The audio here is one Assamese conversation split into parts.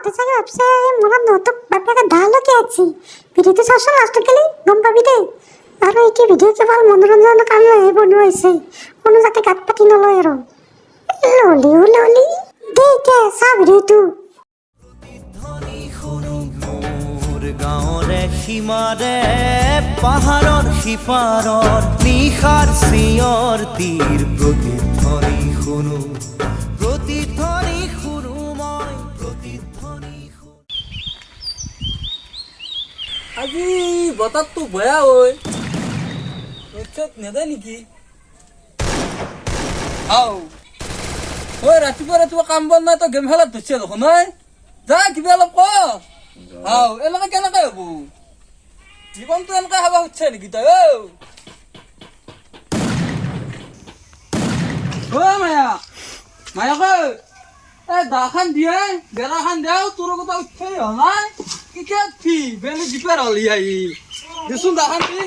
কত চাগে ভাবছে মোরা নত বাপেকে ডালকে আছি ভিডিওতে চাওচোন লাষ্টত গেলি গম পাবি দেই আৰু এইটো ভিডিঅ' কেৱল মনোৰঞ্জনৰ কাৰণেহে বনোৱা হৈছে কোনো যাতে গাত পাতি নলয় আৰু ললি দে এতিয়া চা ভিডিঅ'টো গাঁৱৰে সীমাৰে পাহাৰৰ সিপাৰৰ নিশাৰ চিঞৰ তীৰ প্ৰতিধ্বনি শুনো মই প্ৰতিধ্বনি আজি বতৰটো বেয়া ঐ নেদে নেকি ঐ ৰাতিপুৱা কাম বন নাই তই গেম খেলাত ধৰিছে দেখোন ঐ যা কিবা অলপ ক এনেকে কেনেকে হব জীৱনটো এনেকে খাব খুজিছে নেকি তই মায়া কৈ দা খান দিয়ে বেৰা খান দিয়াও তোৰ কথা উঠে হোৱা নাই কেতিয়া উঠি বেলি জিপাৰ হলি আহি দেচোন দা খান দি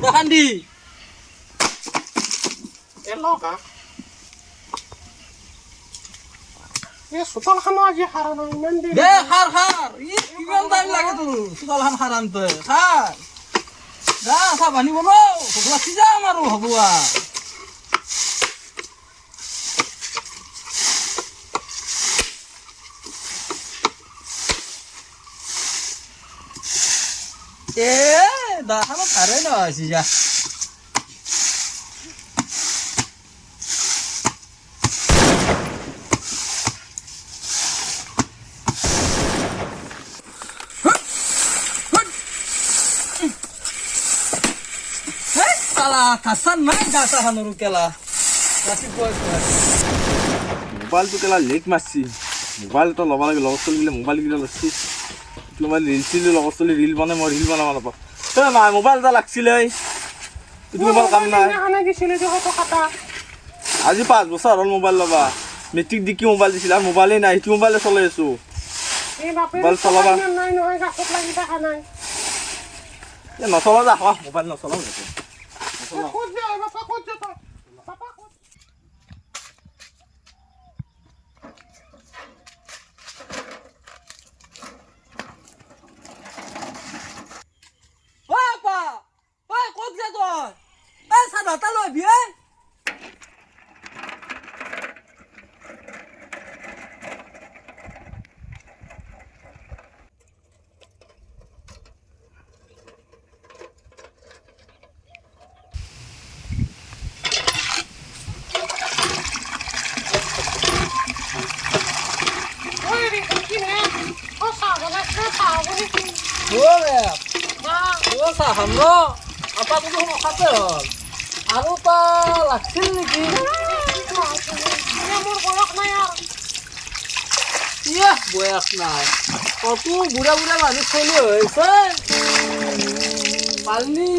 দা খান দি চোতালখনো আজি সাৰা নাই ইমান দেৰি দে খাৰ কিমান টাইম লাগে তোৰ চোতালখন সাৰান্তে খাৰ যা চাহ পানী বনাও ভোক লাগি যাম আৰু হ'ব দাখানত আৰে নহৈছি যা খাসান নাই গাছা খানোৰ কেলা মোবাইলটো কেলা লেক মাৰছি মোবাইল তো লবা লাগে লগৰ চলি মোবাইল গিলা লছি মোবাইল ৰিল চিলি লগৰ চলি রিল বনাই মই রিল বনাব নাপাওঁ নাই মোবাইল এটা লাগছিলে মোবাইল কাম নাই আজি 5 বছৰ হ'ল মোবাইল ল'বা মেট্ৰিক দি কি মোবাইল দিছিল আৰু মোবাইলেই নাই সেইটো মোবাইলে চলাই আছো মোবাইল চলাবা নচলা যা মোবাইল নচলাও ক'ত যা তই চাহ ভাতা লৈ বিয়ে চাহ খাম ৰ আপাটো খাতে হ'ল আৰু তা লাগছিল নেকি বয়স নাই কত বুঢ়া মানুহ চলি হৈছে পালি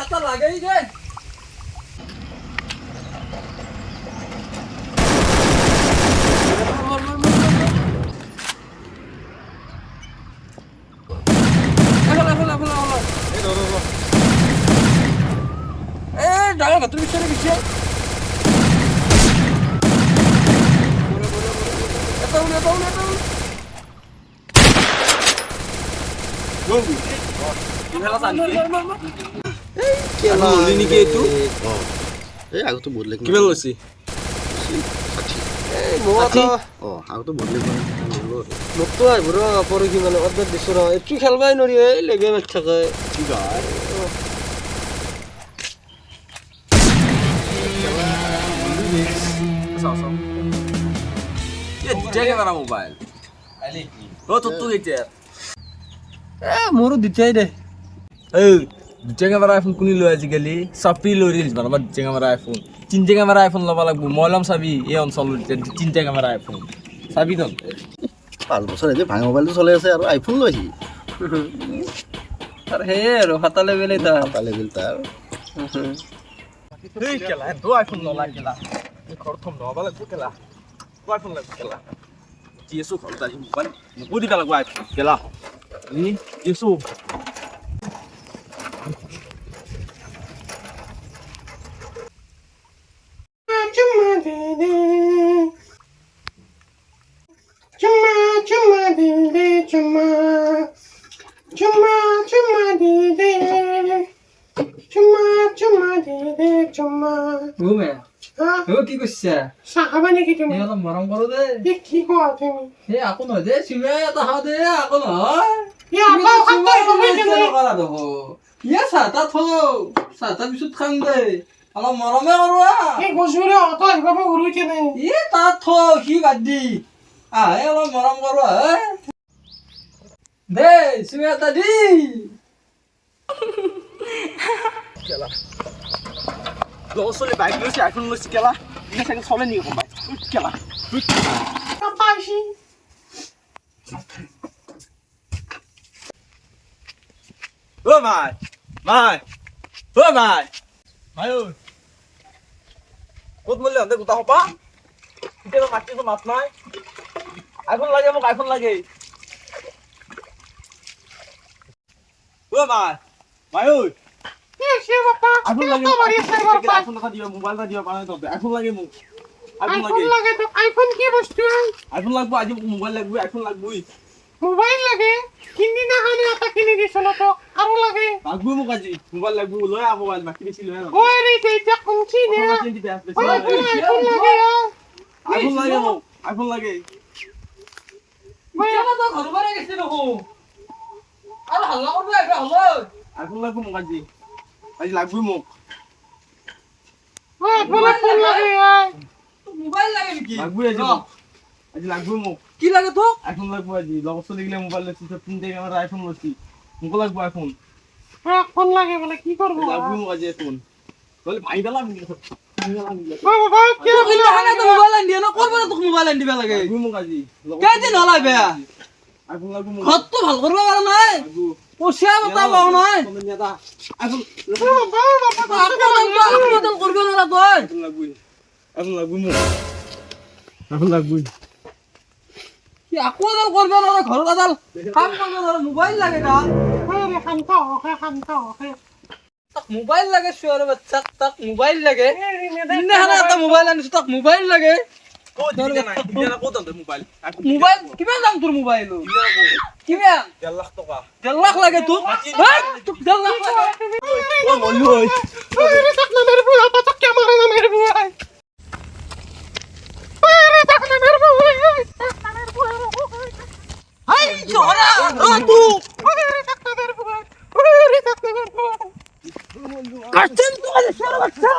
এটা লাগেই দে ডাঙৰ ঘাটৰ বিচাৰি গৈছে কিমান লৈছি মোকতো আহিব ৰ পৰহি মানে অৰ্ডাৰ দিছো ৰ এইটো খেলবাই নোৱাৰি এই লেগে মাৰি থাকে মোবাইল মোৰো দুটাই দে দুটা কেমেৰা আইফোন কোনি লৈ আজিকালি চাপি লৈ ৰিলছ বনাবা দুটা কেমেৰা আইফোন তিনিটা কেমেৰা আইফোন ল'ব লাগিব মই ল'ম চাবি এই অঞ্চলত তিনিটা কেমেৰা আইফোন চাবি তই 5 বছৰ এতিয়া ভাঙা মোবাইলটো চলাই আছে আৰু আইফোন লৈছি আৰু সেয়ে আৰু হাতা লেভেলে তাৰ এই কেলা তো আইফোন নলা কেলা এই ঘৰত থম নবা লাগিব কেলা তো আইফোন লাগিব কেলা জিএসও ঘৰত আহি মোবাইল মোক দিবা লাগিব আইফোন কেলা ই জিএসও ও কি করছা চাহ খাবা নেকি তুমি এই অলপ মৰম কৰো দে এই কি কোৱা তুমি এই আকো নহয় দে চিমে এটা খাওঁ দে আকো নহয় এই আপা খাবা তুমি কেনে কৰা দহ ইয়ে চাহ থৌ চাহ পিছত খাম দে অলপ মৰমে কৰো এই গছবোৰে অত আহিবা মই উৰুই কেনে ই তাত থৌ সি বাদ দি আহে অলপ মৰম কৰো আহে দে চিমে এটা দি লগৰ ছোৱালী বাইক লৈছে আইফোন লৈছে কেলা ইনে চাগে চলে নেকি কম বাইক কেলা পাইছি ও মাই মাই ও মাই মাই ঐ ক'ত মৰিলে গোটা সোপা এতিয়া মাতিটো মাত নাই আইফোন লাগে মোক আইফোন লাগে ও মাই মাই ঐ এই সে বাপা আইফোন লাগে কত মারি আছে বাপা আইফোন এটা দিবা মোবাইল এটা দিবা পানে তবে আইফোন লাগে মোক আইফোন আইফোন লাগে লাগে তো আইফোন কি বস্তু আইফোন লাগবো আজি মোক মোবাইল লাগবো আইফোন লাগবই মোবাইল লাগে কিনিনা হানি এটা কিনি দিছিল তো আৰু লাগে লাগবো মোক আজি মোবাইল লাগবো লৈ আ মোবাইল বাকি বেছি লৈ আ ওই রে এটা কোনছি নে আইফোন লাগে আইফোন লাগে মোক আইফোন লাগে ইতিয়ালে তো ঘৰ পৰা গেছি দেখো আৰু হাল্লা কৰিব আহিবা হল আইফোন লাগবো মোক আজি আজি লাগবো মোক ওই আইফোন লাগে মোবাইল লাগে নেকি লাগবো আজি মোক আজি লাগবো মোক কি লাগে তোক আইফোন লাগবো আজি লগৰ ছোৱালী গিলা মোবাইল লৈছি সব তিনটে ক্যামেরা আইফোন লৈছি মোক লাগবো আইফোন আইফোন লাগে বলে কি করব লাগবো মোক আজি আইফোন বলে ভাই দালা মিলি সব বাবা কি তোক ইলা হানে তো মোবাইল আনি দিয়া না করব না তোক মোবাইল আনি দিবা লাগে লাগবো মোক আজি কেদিন হলাই বেয়া আইফোন লাগবো মোক ঘর তো ভাল করবা পারা নাই লাগবো পয়সা বতা পাও নাই আইফোন বদল করবে না তুই আইফোন লাগবো আইফোন লাগবো মোক আইফোন লাগবো কি আকোদল করবে না ঘর দাদাল কাম করবে না মোবাইল লাগে না আরে খামতা ওকে তাক মোবাইল লাগে শুয়ার বাচ্চা তাক মোবাইল লাগে ইন্নে হানা একটা মোবাইল আনিস তাক মোবাইল লাগে ও দিনা নাই দিনা কত দাম মোবাইল মোবাইল কিমান দাম তোর মোবাইল কিমান 1.5 লাখ টাকা 1.5 লাখ লাগে তোক হেই তোক 1.5 লাখ লাগে ও বলু ওই আরে তাক না মেরে বুয়া পাতা ক্যামেরা না মেরে বুয়া আরে তাক না মেরে বুয়া হাই জোরা ও তুই আরে তাক না মেরে বুয়া আরে তাক না মেরে বুয়া কাটছেন তো আরে শালা বাচ্চা